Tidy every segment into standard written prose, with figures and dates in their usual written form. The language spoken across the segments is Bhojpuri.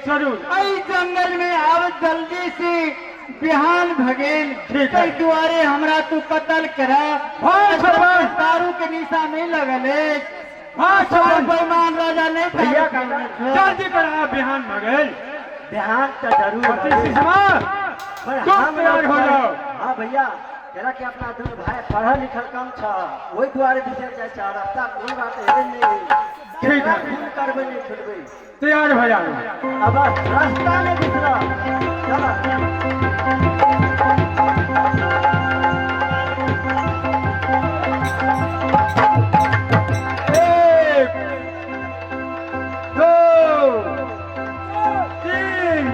जंगल में आव जल्दी से बिहान भगेल कई दुआरे हमरा तू कत्ल करा दारू के निशा नहीं लगले बेईमान राजा नहीं भैया जल्दी करा बिहान भगेल बिहान तो जरूर तैयार हो जाओ। हाँ भैया जरा के अपना दू भाई पढ़ा लिखल कम था वही द्वारे भीतर जाए छा रास्ता कोई बात है नहीं ठीक है करबे नहीं छुटबे तैयार भैया अब रास्ता नहीं दिख रहा एक दो तीन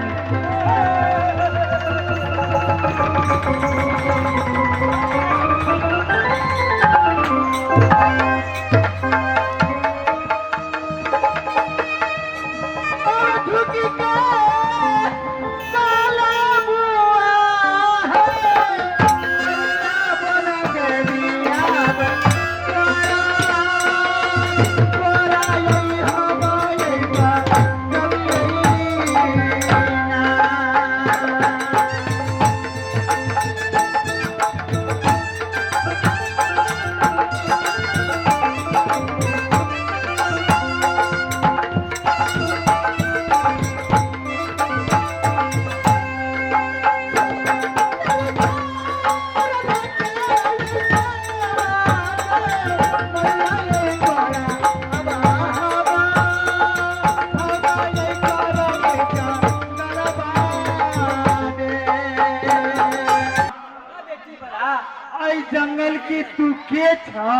जंगल की तू के था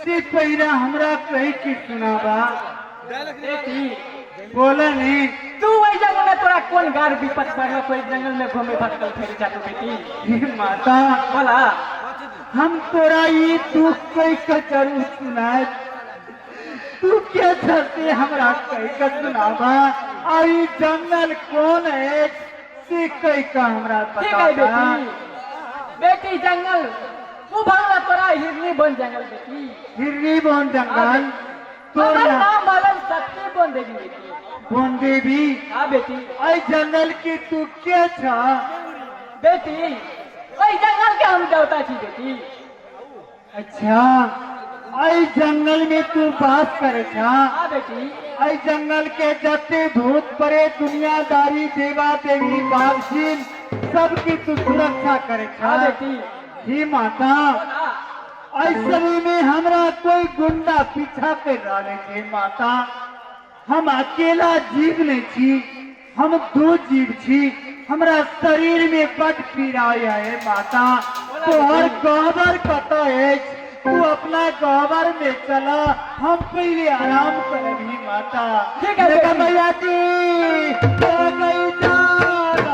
से पहिरा हमरा कही की सुनाबा बोला नहीं तू वही जंगल में तोरा कौन गार विपत पड़लो कोई जंगल में घूमे भटकल फेरी जातो बेटी हे माता बोला हम तोरा ये दुख कई का जरूर सुनाए तू क्या धरते हमरा कई का सुनाबा और ये जंगल कौन है से कई का हमरा ठीक है पता बेटी बेटी जंगल तू भागला तोरा हिरनी बन जंगल बेटी हिरनी बन जंगल तोरा तोरा नाम बालन शक्ति बन देवी बेटी बन देवी हां बेटी आई जंगल की तू क्या था बेटी ओई जंगल के हम देवता छी बेटी अच्छा आई जंगल में तू बास करे छा। हाँ बेटी। आई जंगल के जते भूत परे दुनियादारी देवा देवी बाबशील सबकी तू सुरक्षा करे छा। हाँ बेटी। ही माता ऐसे में हमरा कोई गुंडा पीछा कर रहा थे माता। हम अकेला जीव नहीं छी, हम दो जीव छी। हमरा शरीर में बड़ पीड़ा है माता। तो हर गहबर कता है, तू अपना गहबर में चला, हम पहले आराम करेंगे माता। ठीक है देखा बेटी। मैया जी हो गई जाना।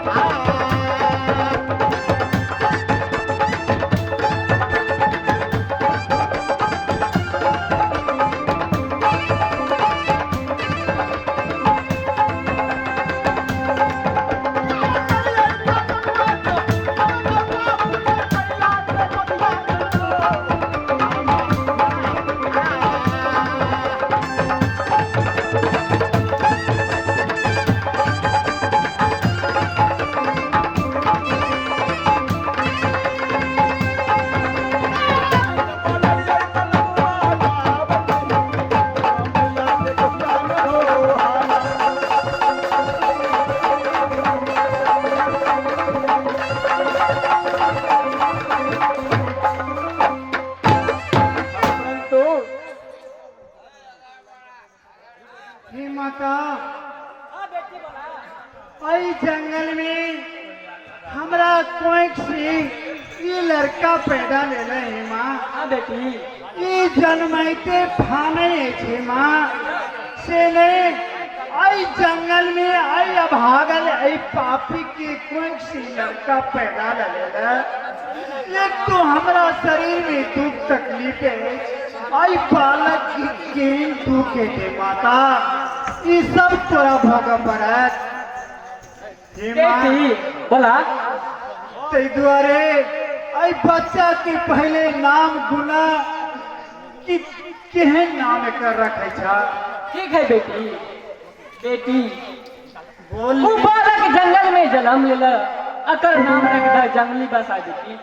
आ कोई सी ये लड़का पैदा ले रहे माँ हाँ बेटी ये जन्मते फाने छे माँ से नहीं आई जंगल में आई अभागल आई पापी के कोई सी लड़का पैदा ले एक तो हमारा शरीर में दुख तकलीफ है आई बालक की दुख है माता ये सब तोरा भोग पड़त बेटी बोला ते द्वारे आई बच्चा के पहले नाम गुना कि केहन नाम कर रखे छा ठीक है बेटी बेटी बोल वो बालक जंगल में जन्म लेला अकर नाम रख दा जंगली बसा बेटी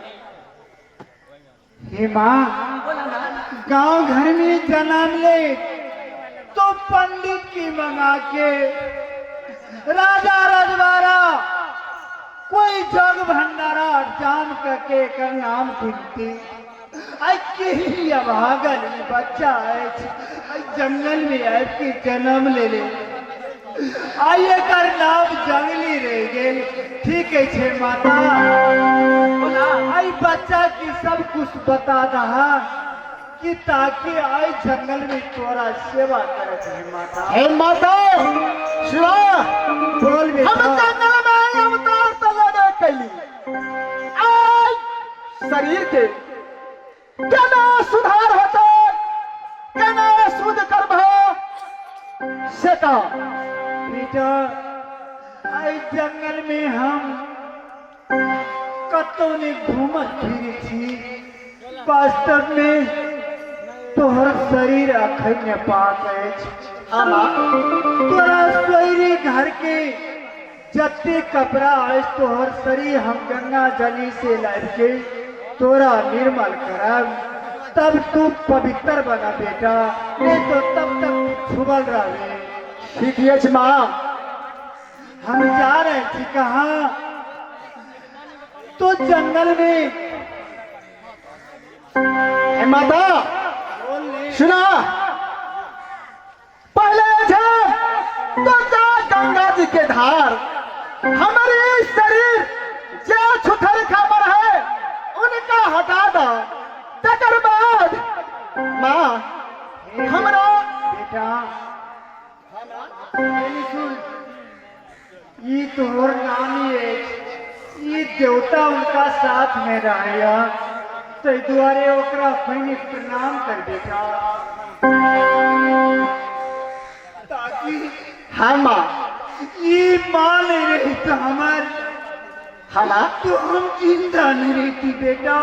हे माँ बोला ना गांव घर में जन्म ले तो पंडित की मंगा के राजा रजवाड़ा कोई जग भंडारा जाम करके कर नाम सुनती आई के ही अभागल बच्चा है आई जंगल में आए के जन्म ले आइए कर नाम जंगली रह गए ठीक है छे माता बोला आई बच्चा की सब कुछ बता रहा कि ताकि आई जंगल में तोरा सेवा करे छे माता हे माता सुना बोल हम बेटा जंगल में अवतार तले कैली आज शरीर के केना सुधार होता केना शुद्ध करब से का बेटा आई जंगल में हम कतौ ने घूमत फिरे छी वास्तव में तोहर शरीर अखन ने पाक अछि आमा तोरा सोयरी घर के जत्ते कपड़ा आज तोहर शरीर हम गंगा जली से लाइब के तोरा निर्मल करब तब तू पवित्र बना बेटा नहीं तो तब तक तू छुबल रहे ठीक है माँ हम जा रहे थे कहाँ तो जंगल में हे माता बोल ले सुना पहले थे तो जा गंगा जी के धार हमारे शरीर जो छुथर खबर है उनका हटा दो तकर बाद माँ हमरा बेटा मेरी सुन ये तोहर नानी है ये देवता उनका साथ में रहिया तो द्वारे ओकरा पहिने प्रणाम कर बेटा ताकि हाँ माँ ये मान रही तो हमार हमा तो हम जिंदा नहीं रहती बेटा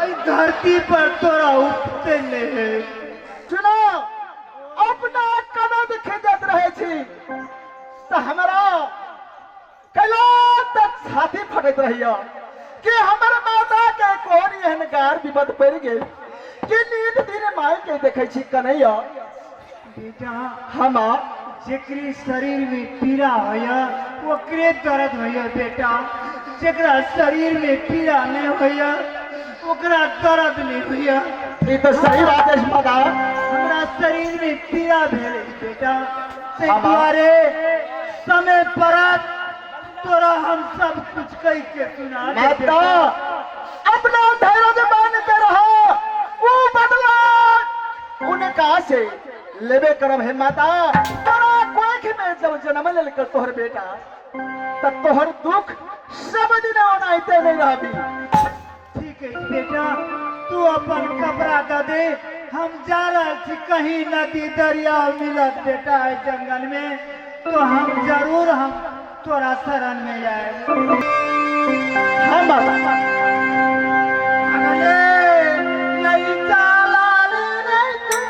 आई धरती पर तोरा उठते ले सुनो अपना कदम खिंचत रहे छी तो हमारा कला तक छाती फटत रहिया कि हमर माता के कोन एहन गार विपद पड़ गेल कि नींद दिन माय के देखे छी कन्हैया बेटा हमा जेकरी शरीर में पीड़ा होया ओकरे दर्द होया बेटा जेकरा शरीर में पीड़ा नहीं होया ओकरा दर्द नहीं होया ये तो सही बात है माता हमरा शरीर में पीड़ा भेल बेटा ते हाँ, द्वारे समय पर तोरा हम सब कुछ कह के सुना दे माता बेटा। अपना धैर्य मान के रहो वो बदला उनका से लेबे करब है माता तोरा कोख में जब जन्म ले कर तोहर बेटा तब तोहर दुख सब दिन ओनाइते नहीं रहबी ठीक है बेटा तू अपन कपड़ा दे दे हम जा रहे थे कहीं नदी दरिया मिलत बेटा है जंगल में तो हम जरूर हम तोरा शरण में जाए हाँ माता अगले नहीं चला रे तू।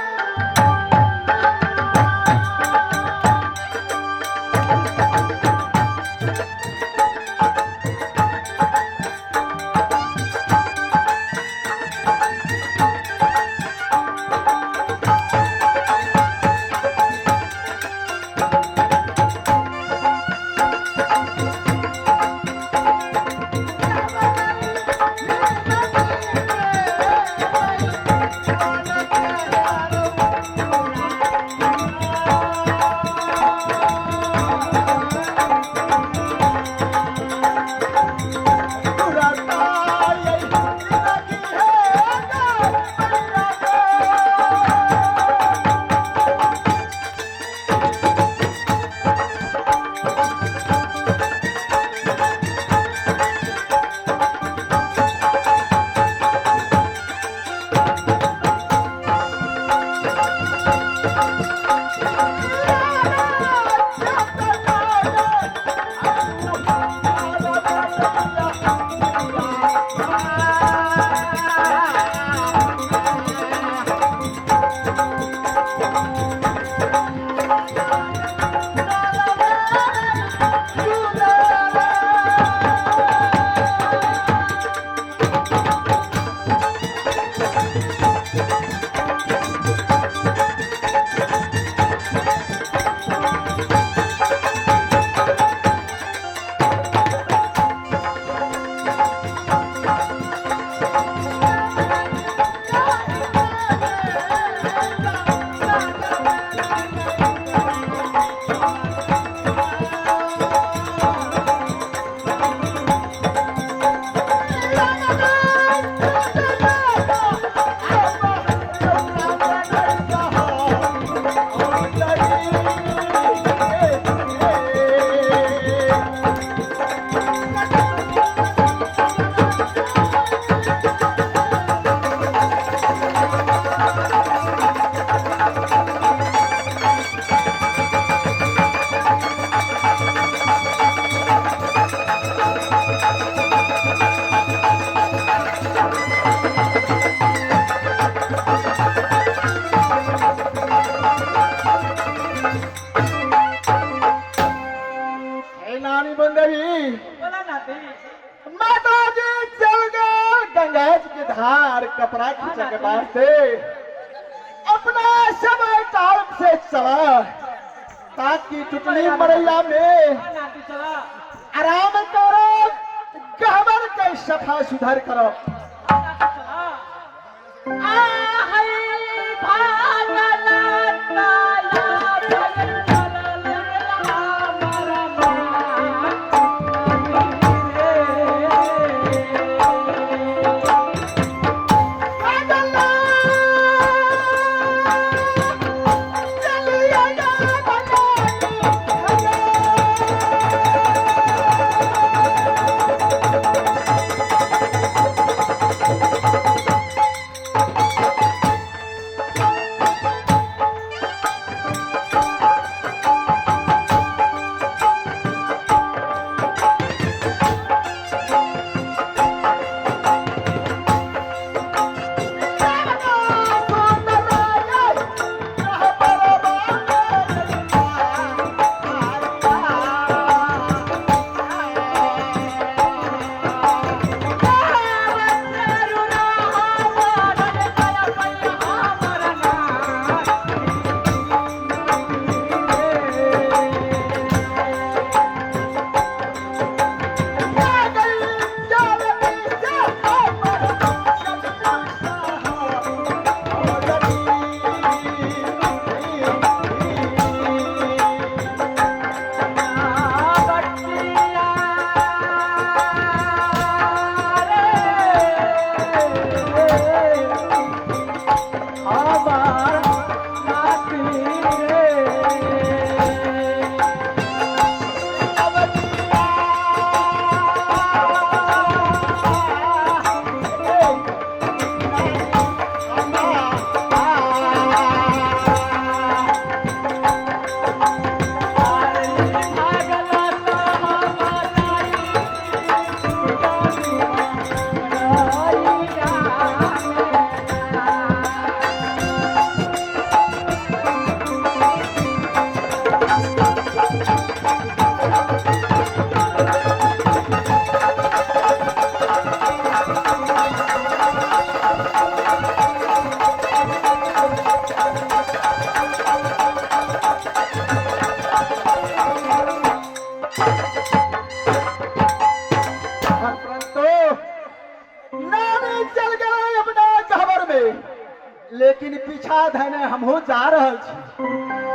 नानी बंदगी बोला नाती माता जी चल गए गंगा जी की धार कपड़ा खींच के वास्ते अपना समय टाइम से चला ताकि टुकड़ी मरैया में नाती चला आराम करो गहबर के सफा सुधार करो नाती चला आहै भागला ताला लेकिन पीछा धने हमहू जा रहल छी